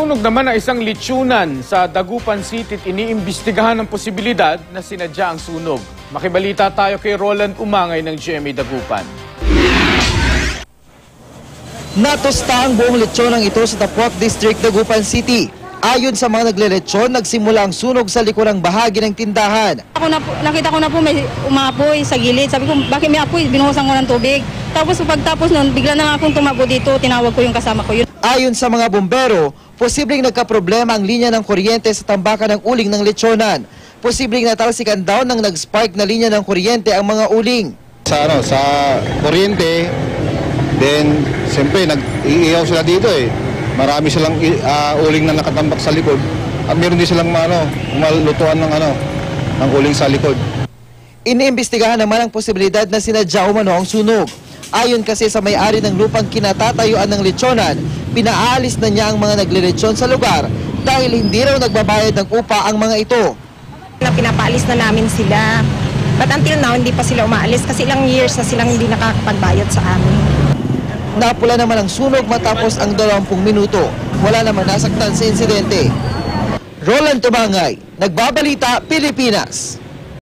Sunog naman ang isang lechonan sa Dagupan City at iniimbestigahan ang posibilidad na sinadya ang sunog. Makibalita tayo kay Roland Umangay ng GMA Dagupan. Natusta ang buong lechonang ito sa Tapuac District, Dagupan City. Ayon sa mga naglelechon, nagsimula ang sunog sa likurang bahagi ng tindahan. Nakita ko na po may umapoy sa gilid. Sabi ko, bakit may apoy? Binuhusan ko ng tubig. Tapos pagtapos nun, bigla na nga akong tumago dito. Tinawag ko yung kasama ko. Ayon sa mga bumbero, posibleng nagkaproblema ang linya ng kuryente sa tambakan ng uling ng lechonan. Posibleng natalsikan daw ng nag-spark na linya ng kuryente ang mga uling. Sa kuryente, then siyempre nag-iiyaw sila dito eh. Marami silang uling na nakatambak sa likod at meron din silang malutuan ng uling sa likod. Iniimbestigahan naman ang posibilidad na sinadya umano ang sunog. Ayon kasi sa may-ari ng lupang kinatatayuan ng lechonan, pinaalis na niya ang mga naglelechon sa lugar dahil hindi raw nagbabayad ng upa ang mga ito. Pinapaalis na namin sila. But until now, hindi pa sila umaalis kasi ilang years na silang hindi nakakapagbayad sa amin. Napula naman ang sunog matapos ang 20 minuto. Wala naman nasaktan sa insidente. Roland Umangay, Nagbabalita, Pilipinas.